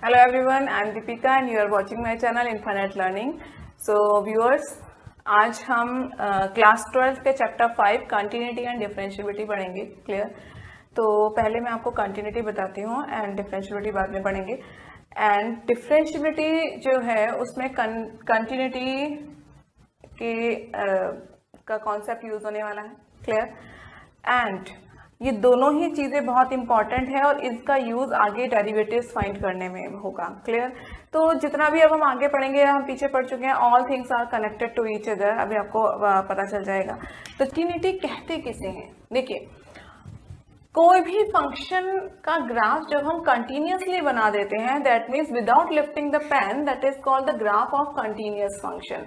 Hello everyone, I am Deepika and you are watching my channel Infinite Learning. So viewers, आज हम class 12 के chapter 5 continuity and differentiability पढ़ेंगे. Clear? तो पहले मैं आपको कंटिन्यूटी बताती हूँ एंड डिफरेंशियबिलिटी बाद में पढ़ेंगे. एंड डिफरेंशियबिलिटी जो है उसमें कंटिन्यूटी के का कॉन्सेप्ट यूज होने वाला है. क्लियर? एंड ये दोनों ही चीज़ें बहुत इंपॉर्टेंट है और इसका यूज़ आगे डेरिवेटिव्स फाइंड करने में होगा. क्लियर? तो जितना भी अब हम आगे पढ़ेंगे, हम पीछे पढ़ चुके हैं, all things are connected to each other. अभी आपको पता चल जाएगा. तो कंटिन्यूटी कहते किसे हैं? देखिए, कोई भी फंक्शन का ग्राफ जब हम कंटिन्यूसली बना देते हैं, that means without lifting the pen, that is called the graph of continuous function.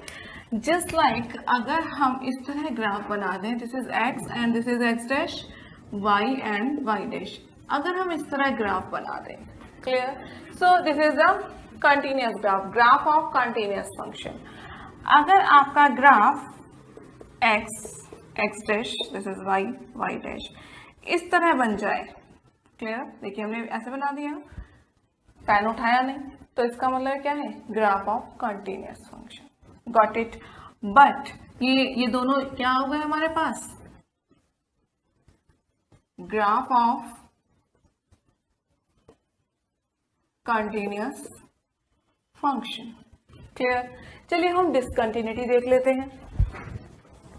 Just like अगर हम इस तरह ग्राफ बना दें, this is x and this is x dash, y and y dash. अगर हम इस तरह ग्राफ बना दें, clear? So this is the continuous graph of continuous function. अगर आपका graph x dash, this is y dash, इस तरह बन जाए, क्लियर? देखिए हमने ऐसे बना दिया, पेन उठाया नहीं, तो इसका मतलब क्या है? Graph of continuous function. Got it? But ये दोनों क्या हो गए हमारे पास? Graph of continuous function. Clear? चलिए हम डिसकंटिन्यूटी देख लेते हैं.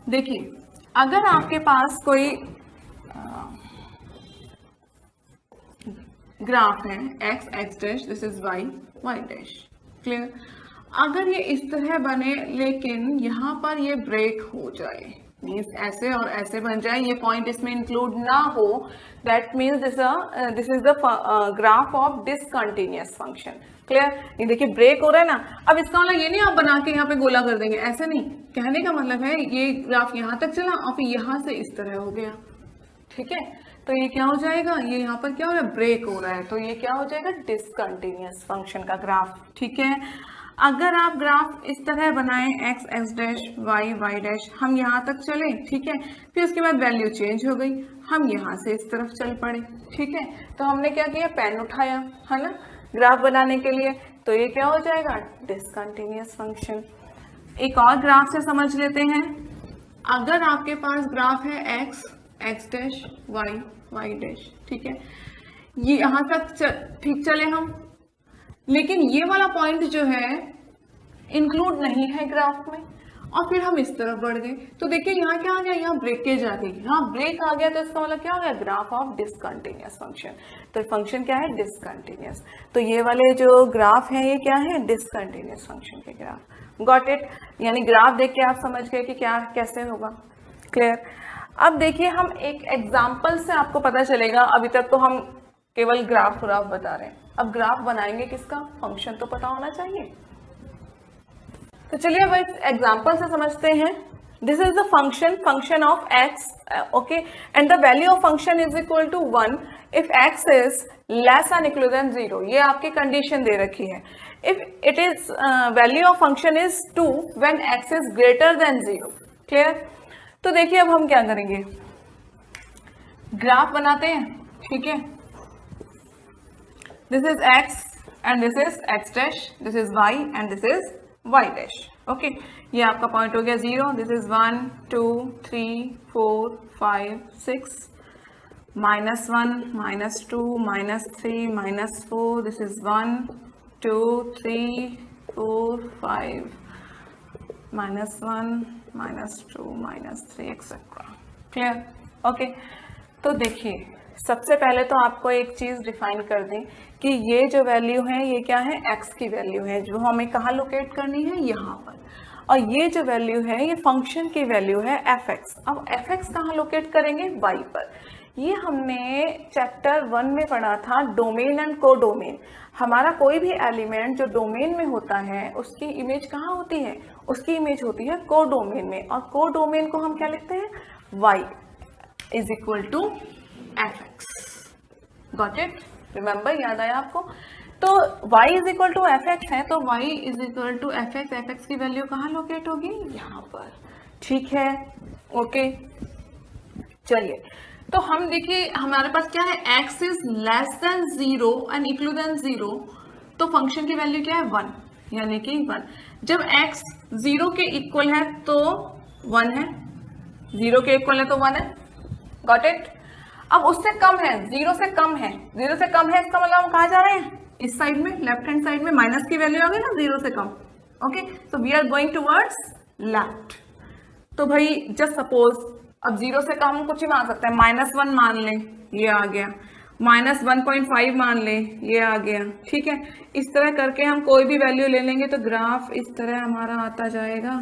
देखिए, अगर आपके पास कोई ग्राफ है x dash, this is y dash. Clear? अगर ये इस तरह बने लेकिन यहाँ पर ये ब्रेक हो जाए, मीन्स ऐसे और ऐसे बन जाए, ये पॉइंट इसमें इंक्लूड ना हो, that means this is the graph of discontinuous function. Clear? ये देखिए ब्रेक हो रहा है ना. अब इसका मतलब ये नहीं आप बना के यहाँ पे गोला कर देंगे, ऐसे नहीं. कहने का मतलब है ये ग्राफ यहाँ तक चला और फिर यहाँ से इस तरह हो गया. ठीक है? तो ये क्या हो जाएगा? ये यहाँ पर क्या हो रहा है? ब्रेक हो रहा है. तो ये क्या हो जाएगा? डिसकंटिन्यूअस फंक्शन का ग्राफ. ठीक है? अगर आप ग्राफ इस तरह बनाएं एक्स डैश वाई डैश, हम यहाँ तक चले, ठीक है, फिर उसके बाद वैल्यू चेंज हो गई, हम यहाँ से इस तरफ चल पड़े. ठीक है? तो हमने क्या किया? पेन उठाया, है ना, ग्राफ बनाने के लिए. तो ये क्या हो जाएगा? Discontinuous function. एक और ग्राफ से समझ लेते हैं. अगर आपके पास ग्राफ है एक्स डैश वाई डैश, ठीक है, ये यहाँ तक ठीक चले हम, लेकिन ये वाला पॉइंट जो है इंक्लूड नहीं है ग्राफ में, और फिर हम इस तरफ बढ़ गए. तो देखिए यहाँ क्या आ गया? यहाँ ब्रेकेज आ गई. यहाँ ब्रेक आ गया तो इसका मतलब क्या हो गया? Graph of discontinuous function. तो फंक्शन क्या है? डिसकंटिन्यूअस. तो ये वाले जो ग्राफ है ये क्या है? डिसकंटिन्यूअस फंक्शन के ग्राफ. Got it? यानी ग्राफ देख के आप समझ गए कि क्या कैसे होगा. क्लियर? अब देखिए हम एक एग्जाम्पल से आपको पता चलेगा. अभी तक तो हम केवल ग्राफ बता रहे हैं. अब ग्राफ बनाएंगे किसका? फंक्शन तो पता होना चाहिए. तो चलिए अब इस एग्जांपल से समझते हैं. This is the function of x, okay, and the value of function is equal to 1 if x is less and equal then 0. ये आपकी कंडीशन दे रखी है. If it is value of function is 2 when x is greater then 0. Clear? तो देखिए अब हम क्या करेंगे, ग्राफ बनाते हैं. ठीक है, this is x and this is x dash, this is y and this is y dash. okay, ये आपका पॉइंट हो गया 0. this is 1 2 3 4 5 6 -1 -2 -3 -4. this is 1 2 3 4 5 -1 -2 -3 etcetera. Clear? Okay, तो देखिए सबसे पहले तो आपको एक चीज डिफाइन कर दें कि ये जो वैल्यू है ये क्या है? x की वैल्यू है, जो हमें कहाँ लोकेट करनी है? यहाँ पर. और ये जो वैल्यू है ये फंक्शन की वैल्यू है fx. अब fx कहाँ लोकेट करेंगे? y पर. ये हमने चैप्टर 1 में पढ़ा था, डोमेन एंड को डोमेन. हमारा कोई भी एलिमेंट जो डोमेन में होता है उसकी इमेज कहाँ होती है? उसकी इमेज होती है को डोमेन में. और को डोमेन को हम क्या लिखते हैं? y is equal to fx. Got it? Remember? याद आया आपको? तो y is equal to fx है, तो y is equal to fx. fx की वैल्यू कहाँ लोकेट होगी? यहाँ पर. ठीक है? ओके, चलिए तो हम देखिए हमारे पास क्या है, x is less then 0 and equal then 0, तो फंक्शन की वैल्यू क्या है 1, यानी कि 1। जब x 0 के इक्वल है तो 1 है, 0 के इक्वल है तो 1 है, गॉट इट। अब उससे कम है, 0 से कम है, 0 से कम है इसका मतलब हम कहाँ जा रहे हैं, इस साइड में, लेफ्ट हैंड साइड में माइनस की वैल्यू आ गई ना 0 से कम, okay, so we are going towards left. तो भाई जस्ट सपोज अब 0 से कम कुछ ही मान सकते हैं, -1 मान लें, ये आ गया, -1.5 मान लें, ये आ गया, ठीक है। इस तरह करके हम कोई भी वैल्यू ले लेंगे तो ग्राफ इस तरह हमारा आता जाएगा,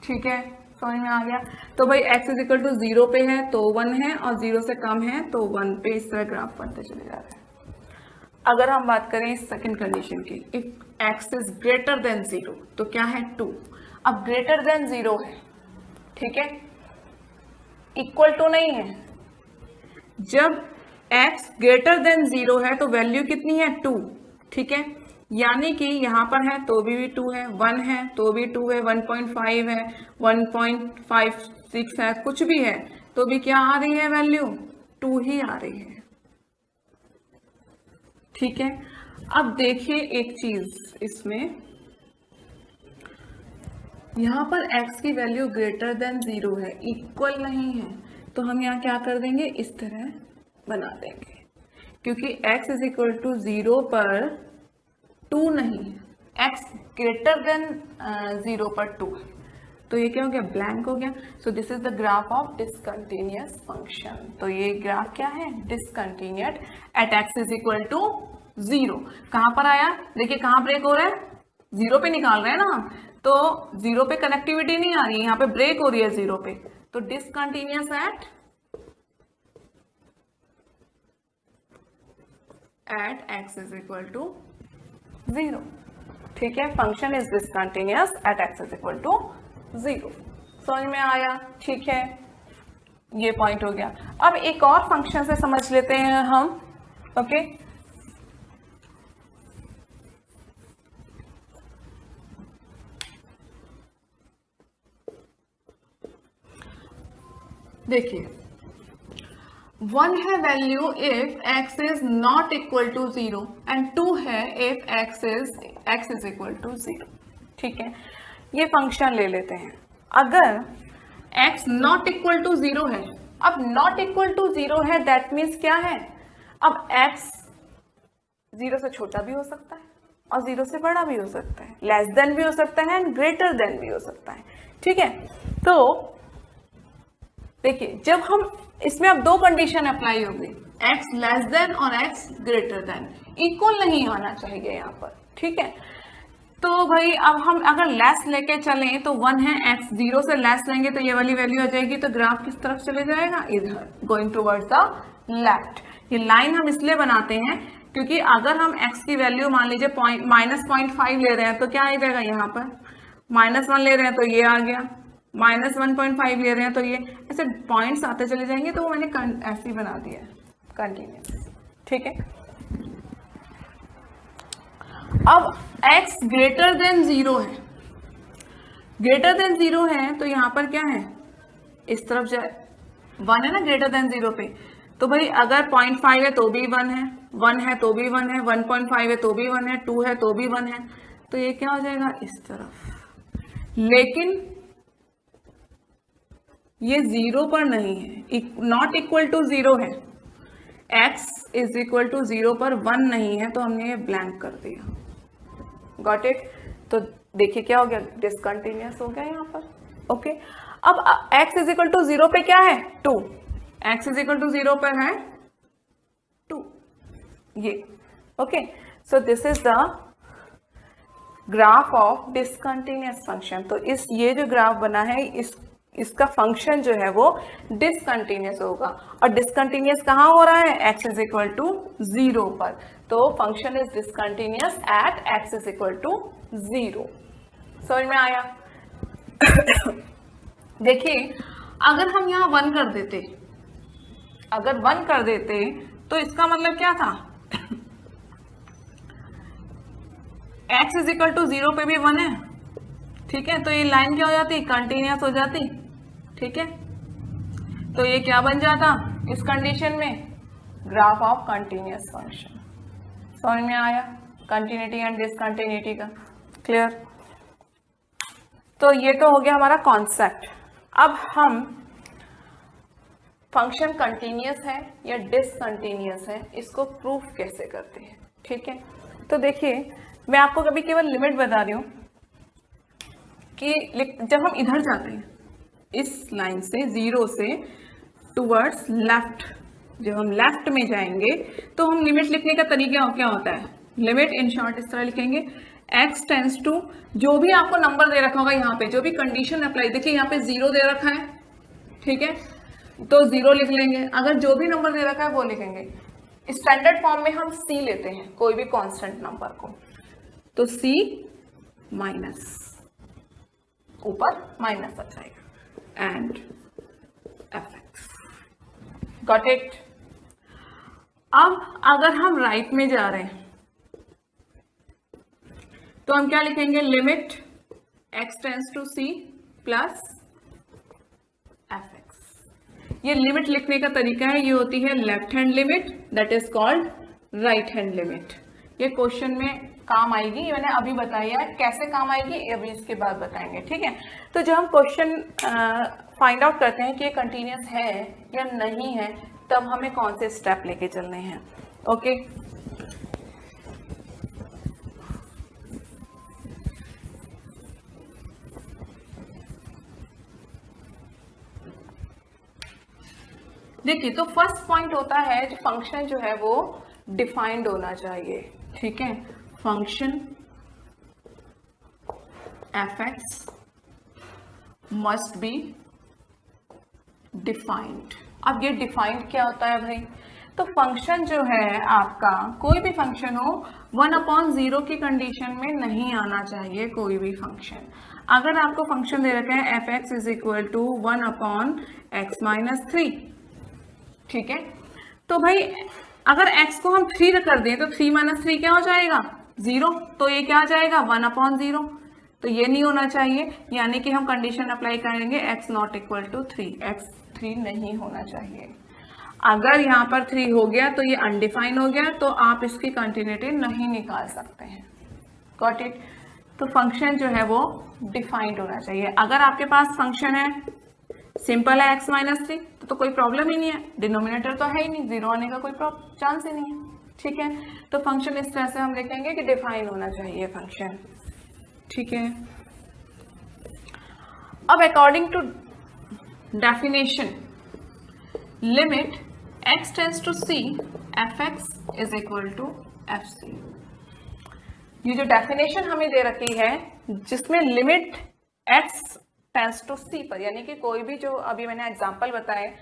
ठीक है, समझ में आ गया। तो भाई x इज इक्वल टू 0 पे है तो 1 है, और 0 से कम है तो 1 पे, इस तरह ग्राफ बनते चले जा रहे हैं। अगर हम बात करें सेकंड कंडीशन की, if x is greater then 0 तो क्या है 2। अब ग्रेटर देन 0 है, ठीक है, इक्वल टू नहीं है। जब x ग्रेटर देन 0 है तो वैल्यू कितनी है 2, ठीक है, यानी कि यहाँ पर है तो भी 2 है, 1 है तो भी 2 है, 1.5 है, 1.56 है, कुछ भी है तो भी क्या आ रही है वैल्यू 2 ही आ रही है, ठीक है। अब देखिए एक चीज इसमें, यहाँ पर x की वैल्यू ग्रेटर देन 0 है, इक्वल नहीं है, तो हम यहाँ क्या कर देंगे, इस तरह बना देंगे, क्योंकि x इज इक्वल टू 0 पर 2 नहीं है, x ग्रेटर देन 0 पर 2 है, तो ये क्या हो गया, ब्लैंक हो गया। So this is the graph of discontinuous function. तो ये ग्राफ क्या है, discontinuous at x is equal to 0। कहाँ पर आया, देखिए कहाँ ब्रेक हो रहा है, 0 पे निकाल रहे हैं ना हम, तो 0 पे कनेक्टिविटी नहीं आ रही है, यहाँ पे ब्रेक हो रही है 0 पे, तो discontinuous at x is equal to 0, ठीक है, function is discontinuous at x is equal to 0। समझ में आया, ठीक है, ये पॉइंट हो गया। अब एक और फंक्शन से समझ लेते हैं हम, ओके, देखिए 1 है value if x is not equal to 0 and 2 है if x is equal to 0, ठीक है। ये फंक्शन ले लेते हैं, अगर x नॉट इक्वल टू 0 है, अब नॉट इक्वल टू 0 है दैट मीन्स क्या है, अब x 0 से छोटा भी हो सकता है और 0 से बड़ा भी हो सकता है, लेस देन भी हो सकता है एंड ग्रेटर देन भी हो सकता है, ठीक है। तो देखिए जब हम इसमें अब दो कंडीशन अप्लाई होगी, x लेस देन और x ग्रेटर देन, इक्वल नहीं होना चाहिए यहाँ पर, ठीक है। तो भाई अब हम अगर लेस लेके चलें तो 1 है, x 0 से लेस लेंगे तो ये वाली वैल्यू आ जाएगी, तो ग्राफ किस तरफ चले जाएगा, इधर, गोइंग टुवर्ड्स द लेफ्ट। ये लाइन हम इसलिए बनाते हैं क्योंकि अगर हम x की वैल्यू मान लीजिए -0.5 ले रहे हैं तो क्या आ जाएगा, यहाँ पर -1 ले रहे हैं तो ये आ गया, -1.5 ले रहे हैं तो ये, ऐसे पॉइंट्स आते चले जाएंगे, तो वो मैंने ऐसे ही बना दिया कंटिन्यूस, ठीक है। अब x ग्रेटर देन 0 है, ग्रेटर देन 0 है तो यहाँ पर क्या है, इस तरफ जाए, 1 है ना ग्रेटर देन 0 पे, तो भाई अगर 0.5 है तो भी 1 है, 1 है तो भी 1 है, 1.5 है तो भी 1 है, 2 है तो भी 1 है, तो ये क्या हो जाएगा इस तरफ। लेकिन ये 0 पर नहीं है, नॉट इक्वल टू 0 है, x इज इक्वल टू 0 पर 1 नहीं है, तो हमने ये ब्लैंक कर दिया, गॉट इट। तो देखिए क्या हो गया, डिसकंटिन्यूअस हो गया यहाँ पर, ओके। अब x इज इक्वल टू 0 पे क्या है 2, x इज इक्वल टू 0 पर है 2, ये, okay. So this is the graph of discontinuous function. तो इस ये जो ग्राफ बना है इसका फंक्शन जो है वो डिसकंटिन्यूअस होगा, और डिसकंटिन्यूअस कहाँ हो रहा है, x इज इक्वल टू 0 पर, तो function is discontinuous at x is equal to 0। समझ में आया? देखिए अगर हम यहाँ 1 कर देते, अगर 1 कर देते तो इसका मतलब क्या था, x इज इक्वल टू 0 पे भी 1 है, ठीक है, तो ये लाइन क्या हो जाती, कंटिन्यूअस हो जाती, ठीक है। तो ये क्या बन जाता इस कंडीशन में, ग्राफ ऑफ कंटिन्यूअस फंक्शन। समझ में आया? कंटिन्यूटी एंड डिसकंटिन्यूटी का। क्लियर? तो ये तो हो गया हमारा कॉन्सेप्ट। अब हम फंक्शन कंटिन्यूस है या डिसकंटिन्यूस है इसको प्रूफ कैसे करते हैं। ठीक है, तो देखिए मैं आपको कभी केवल लिमिट बता रही हूँ कि जब हम इधर जाते हैं इस लाइन से 0 से टूवर्ड्स लेफ्ट, जब हम लेफ्ट में जाएंगे तो हम लिमिट लिखने का तरीका क्या होता है, लिमिट इन शॉर्ट इस तरह लिखेंगे x टेंस टू, जो भी आपको नंबर दे रखा होगा यहाँ पे, जो भी कंडीशन अप्लाई, देखिए यहाँ पे 0 दे रखा है, ठीक है, तो 0 लिख लेंगे। अगर जो भी नंबर दे रखा है वो लिखेंगे। स्टैंडर्ड फॉर्म में हम c लेते हैं कोई भी कांस्टेंट नंबर को, तो c माइनस, ऊपर माइनस आ जाएगा, एंड fx। Got it? अब अगर हम राइट में जा रहे हैं तो हम क्या लिखेंगे, limit x tends to c plus fx। ये लिमिट लिखने का तरीका है, ये होती है left hand limit, that is called right hand limit. ये क्वेश्चन में काम आएगी, ये मैंने अभी बताया है कैसे काम आएगी, अभी इसके बाद बताएंगे। ठीक है, तो जब हम क्वेश्चन फाइंड आउट करते हैं कि ये कंटिन्यूस है या नहीं है, तब हमें कौन से स्टेप लेके चलने हैं। ओके, देखिए तो फर्स्ट पॉइंट होता है जो फंक्शन जो है वो डिफाइंड होना चाहिए। ठीक है, function fx must be defined. अब ये डिफाइंड क्या होता है भाई, तो फंक्शन जो है आपका, कोई भी फंक्शन हो 1/0 की कंडीशन में नहीं आना चाहिए कोई भी फंक्शन। अगर आपको फंक्शन दे रखे हैं fx is equal to 1/x minus 3, ठीक है, तो भाई अगर x को हम 3 कर दें तो 3 माइनस 3 क्या हो जाएगा, 0, तो ये क्या आ जाएगा 1/0, तो ये नहीं होना चाहिए, यानी कि हम कंडीशन अप्लाई करेंगे x not equal to 3, x 3 नहीं होना चाहिए। अगर यहाँ पर 3 हो गया तो ये अनडिफाइन हो गया, तो आप इसकी कंटिन्यूटी नहीं निकाल सकते हैं। Got it? तो फंक्शन जो है वो डिफाइंड होना चाहिए। अगर आपके पास फंक्शन है सिंपल है x माइनस 3 तो कोई प्रॉब्लम ही नहीं है, डिनोमिनेटर तो है ही नहीं, 0 आने का कोई चांस ही नहीं है। ठीक है, तो फंक्शन इस तरह से हम लिखेंगे कि डिफाइन होना चाहिए फंक्शन। ठीक है, अब according to definition limit x tends to c fx is equal to fc। ये जो डेफिनेशन हमें दे रखी है जिसमें limit x tends to c पर, यानी कि कोई भी जो अभी मैंने एग्जांपल बताए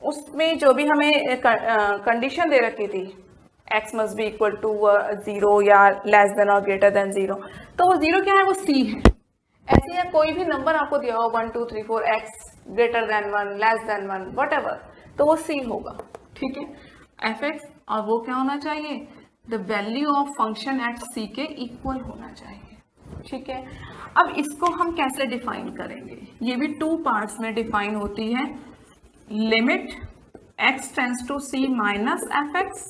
उसमें जो भी हमें कंडीशन दे रखी थी x must be equal to 0 या लेस देन और ग्रेटर देन 0, तो वो 0 क्या है, वो c है। ऐसे या कोई भी नंबर आपको दिया हो 1 2 3 4 x greater than 1 less than 1 whatever, तो वो c होगा। ठीक है, fx, और वो क्या होना चाहिए, the value of function eight c के इक्वल होना चाहिए। ठीक है, अब इसको हम कैसे डिफाइन करेंगे, ये भी 2 पार्ट्स में डिफाइन होती है। Limit x tends to c minus fx,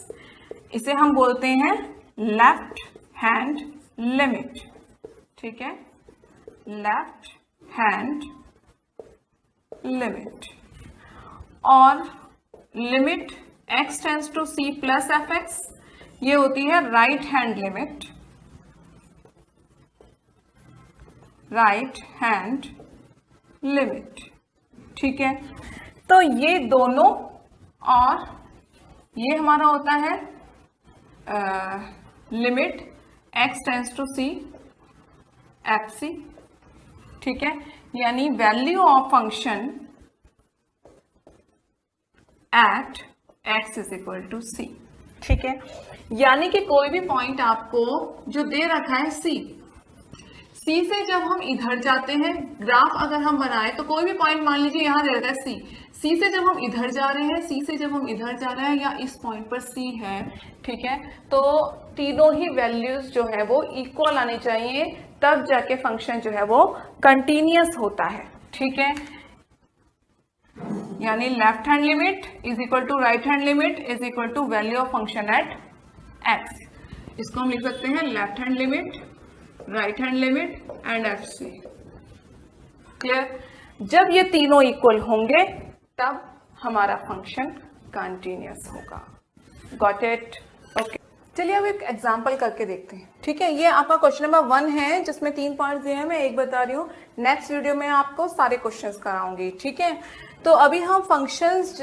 इसे हम बोलते हैं लेफ्ट हैंड लिमिट। ठीक है, लेफ्ट हैंड लिमिट। और limit x tends to c plus fx, ये होती है right hand limit, right hand limit. ठीक है, तो ये दोनों, और ये हमारा होता है limit x tends to c fc। ठीक है, यानी value of function at x is equal to c। ठीक है, यानी कि कोई भी पॉइंट आपको जो दे रखा है c से जब हम इधर जाते हैं, ग्राफ अगर हम बनाए तो कोई भी पॉइंट मान लीजिए यहाँ दे रखा है c से जब हम इधर जा रहे हैं, c से जब हम इधर जा रहे हैं या इस पॉइंट पर c है, ठीक है, तो तीनों ही वैल्यूज जो है वो इक्वल आनी चाहिए, तब जाके फंक्शन जो है वो कंटिन्यूअस होता है। ठीक है, यानी left hand limit is equal to right hand limit is equal to value of function at x। इसको हम लिख सकते हैं left hand limit, right hand limit and F C. Clear? जब ये तीनों इक्वल होंगे तब हमारा फंक्शन कंटिन्यूअस होगा। Got it? ओके, चलिए अब एक एग्जांपल करके देखते हैं। ठीक है, ये आपका क्वेश्चन नंबर 1 है जिसमें 3 पार्ट्स दिए हैं, मैं एक बता रही हूँ। नेक्स्ट वीडियो में आपको सारे क्वेश्चंस कराऊंगी। ठीक है, तो अभी हम फंक्शंस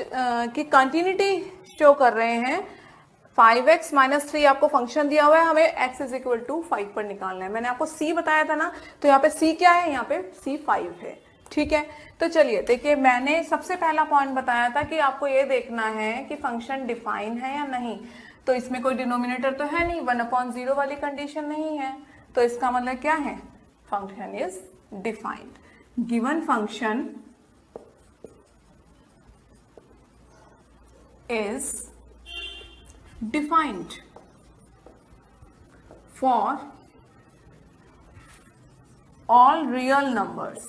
की कंटिन्यूटी शो कर रहे हैं। 5x - 3 आपको फंक्शन दिया हुआ है, हमें x = 5 पर निकालना है। मैंने आपको c बताया था ना, तो यहाँ पे c क्या है? यहाँ पे c 5 है। ठीक है, तो चलिए देखिए, मैंने सबसे पहला पॉइंट बताया था कि आपको ये देखना है कि फंक्शन डिफाइन है या नहीं। तो इसमें कोई डिनोमिनेटर तो है नहीं, 1/0 वाली कंडीशन नहीं है, तो इसका मतलब क्या है? Function is defined. Given function is defined for all real numbers।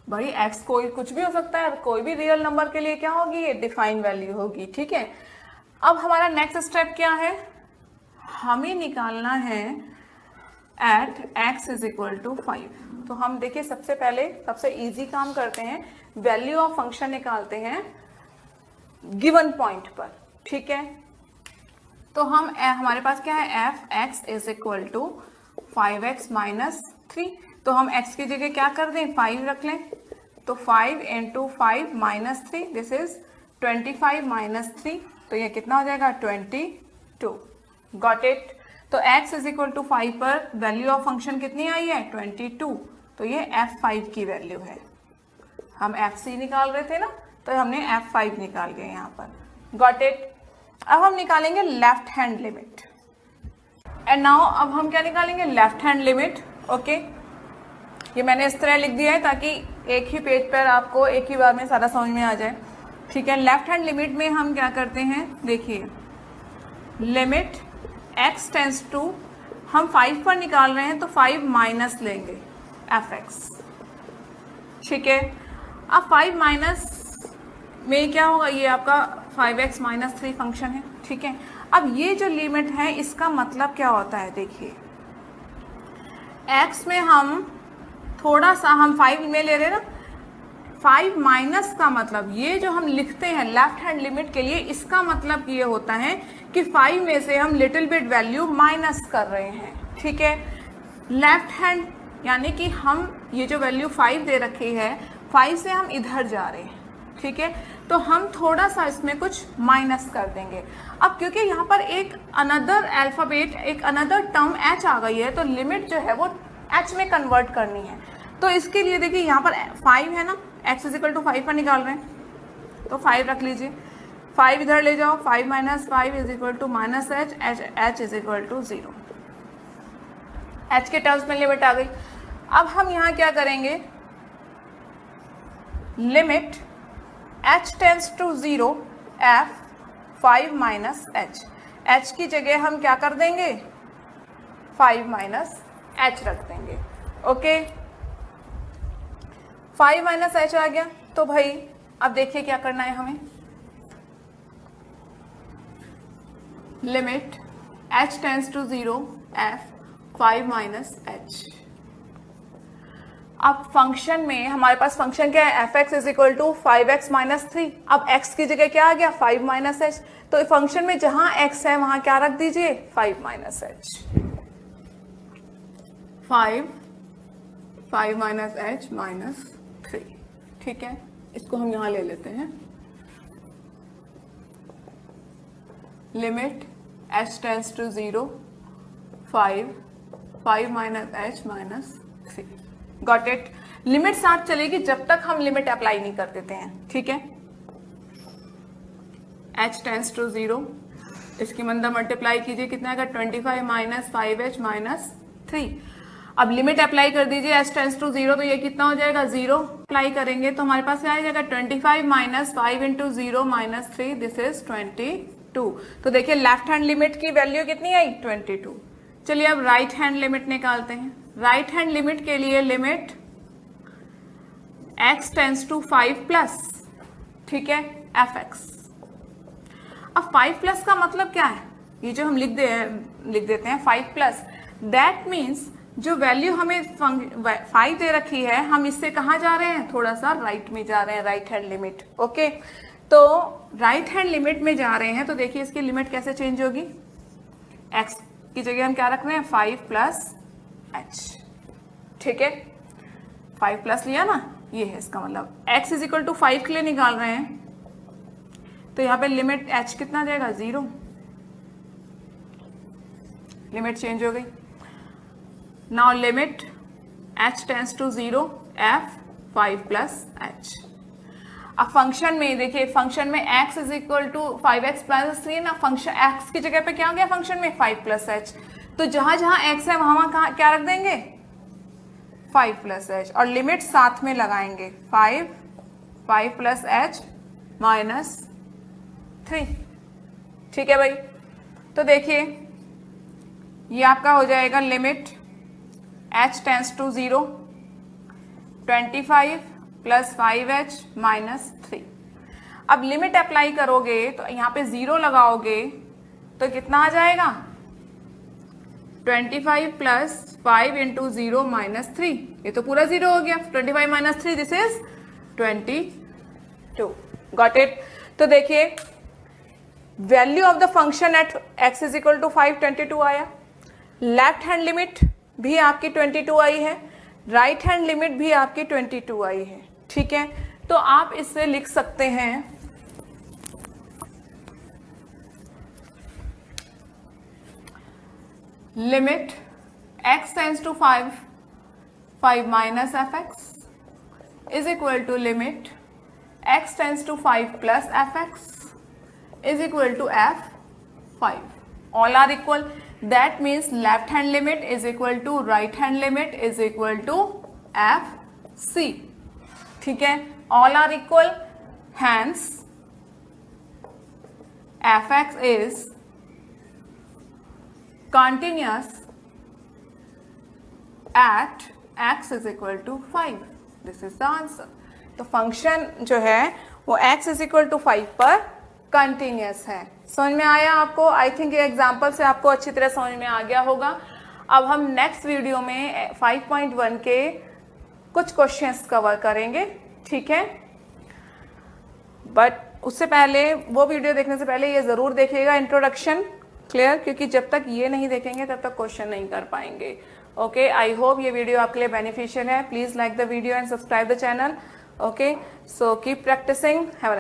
भाई x कोई कुछ भी हो सकता है, कोई भी रियल नंबर के लिए क्या होगी? ये डिफाइन वैल्यू होगी। ठीक है, अब हमारा नेक्स्ट स्टेप क्या है? हमें निकालना है एट x = 5। तो हम देखिए सबसे पहले सबसे इजी काम करते हैं, वैल्यू ऑफ फंक्शन निकालते हैं गिवन पॉइंट पर। ठीक है, तो हम हमारे पास क्या है? f(x) = 5x - 3। तो हम x की जगह क्या कर दें? 5 रख लें। तो 5 × 5 - 3, दिस इज 25 - 3, तो ये कितना हो जाएगा? 22। Got it? तो x = 5 पर वैल्यू ऑफ फंक्शन कितनी आई है? 22। तो ये f5 की वैल्यू है। हम fc निकाल रहे थे ना, तो हमने f5 निकाल गए यहाँ पर। Got it? अब हम निकालेंगे left hand limit. And now अब हम क्या निकालेंगे? Left hand limit. ओके, ये मैंने इस तरह लिख दिया है ताकि एक ही पेज पर आपको एक ही बार में सारा समझ में आ जाए। ठीक है, लेफ्ट हैंड लिमिट में हम क्या करते हैं? देखिए, लिमिट x टेंड्स टू, हम 5 पर निकाल रहे हैं तो 5 माइनस लेंगे fx। ठीक है, अब 5 माइनस में क्या होगा? ये आपका 5x - 3 फंक्शन है। ठीक है, अब ये जो लिमिट है इसका मतलब क्या होता है? देखिए, x में हम थोड़ा सा, हम 5 में ले रहे हैं ना, 5 माइनस का मतलब ये जो हम लिखते हैं लेफ्ट हैंड लिमिट के लिए, इसका मतलब ये होता है कि 5 में से हम लिटिल बिट वैल्यू माइनस कर रहे हैं। ठीक है, लेफ्ट हैंड यानी कि हम ये जो वैल्यू 5 दे रखी है, 5 से हम इधर जा रहे हैं। ठीक है, तो हम थोड़ा सा इसमें कुछ माइनस कर देंगे। अब क्योंकि यहाँ पर एक अनदर अल्फाबेट, एक अनदर टर्म h आ गई है, तो लिमिट जो है वो h में कन्वर्ट करनी है। तो इसके लिए देखिए यहाँ पर 5 है ना, x = 5 पर निकाल रहे हैं, तो 5 रख लीजिए। 5 इधर ले जाओ, 5 - 5 -h = 0। h के टर्म्स में लिमिट आ गई। अब हम यहाँ क्या करेंगे? Limit h tends to 0 f 5 - h। h की जगह हम क्या कर देंगे? 5 - h रख देंगे। ओके, 5 - h आ गया। तो भाई अब देखिए क्या करना है हमें। Limit h tends to 0 f 5 - h। अब फंक्शन में हमारे पास फंक्शन क्या है? fx = 5x - 3। अब x की जगह क्या आ गया? 5 - h। तो फंक्शन में जहां x है वहां क्या रख दीजिए? 5 - h। 5 - h - 3। ठीक है, इसको हम यहां ले लेते हैं। Limit h tends to 0 5 - h - 3। Got it? Limit साथ चलेगी जब तक हम लिमिट अप्लाई नहीं कर देते हैं। ठीक है, h टेंड्स टू 0, इसकी मंदा मल्टीप्लाई कीजिए, कितना आएगा? 25 - 5h - 3। अब लिमिट अप्लाई कर दीजिए, h टेंड्स टू 0, तो ये कितना हो जाएगा? 0। अप्लाई करेंगे तो हमारे पास क्या आ जाएगा? 25 - 5 × 0 - 3, दिस इज 22। तो देखिए लेफ्ट हैंड लिमिट की वैल्यू कितनी आई? 22। चलिए अब राइट हैंड लिमिट निकालते हैं। राइट हैंड लिमिट के लिए लिमिट x टेंड्स टू 5+, ठीक है, fx। अब 5+ का मतलब क्या है? ये जो हम लिख देते हैं 5 प्लस, दैट मीन्स जो वैल्यू हमें 5 दे रखी है, हम इससे कहाँ जा रहे हैं, थोड़ा सा राइट में जा रहे हैं, राइट हैंड लिमिट। ओके, तो राइट हैंड लिमिट में जा रहे हैं, तो देखिए इसकी लिमिट कैसे चेंज होगी, x की जगह हम क्या रख रहे हैं, 5 प्लस h। ठीक है, 5 प्लस लिया ना, ये है इसका मतलब। x इज इक्वल टू 5 के लिए निकाल रहे हैं, तो यहाँ पे लिमिट h कितना जाएगा, 0। लिमिट चेंज हो गई। Now limit h tends to 0 f 5 plus h। अब फंक्शन में देखिए, फंक्शन में x is equal to 5x plus 3 ना, फंक्शन x की जगह पे क्या हो गया फंक्शन में, 5 प्लस h। तो जहां जहां x है वहां कहाँ क्या रख देंगे, 5 प्लस h, और लिमिट साथ में लगाएंगे, 5 प्लस h माइनस 3। ठीक है भाई, तो देखिए ये आपका हो जाएगा limit h tends to 0 25 plus 5h minus 3। अब लिमिट अप्लाई करोगे तो यहाँ पे 0 लगाओगे तो कितना आ जाएगा, 25 प्लस 5 इंटू 0 माइनस 3, ये तो पूरा 0 हो गया। 25 minus 3 this is 22। Got it. तो देखिए value of the function at x is equal to 5 22 आया, लेफ्ट हैंड लिमिट भी आपकी 22 आई है, राइट हैंड लिमिट भी आपकी 22 आई है। ठीक है, तो आप इससे लिख सकते हैं limit x tends to 5 minus fx is equal to limit x tends to 5 plus fx is equal to f5। All are equal, that means left hand limit is equal to right hand limit is equal to fc। ठीक है, all are equal, hence fx is continuous at x is equal to 5। This is the answer। तो function जो है वो x is equal to 5 पर continuous है। समझ में आया आपको? आई थिंक ये एग्जाम्पल से आपको अच्छी तरह समझ में आ गया होगा। अब हम नेक्स्ट वीडियो में 5.1 के कुछ क्वेश्चंस कवर करेंगे। ठीक है, बट उससे पहले, वो वीडियो देखने से पहले ये ज़रूर देखिएगा इंट्रोडक्शन, क्लियर, क्योंकि जब तक ये नहीं देखेंगे तब तक क्वेश्चन नहीं कर पाएंगे। ओके, आई होप ये वीडियो आपके लिए बेनिफिशियल है। Please like the video and subscribe the channel. Okay, so keep practising.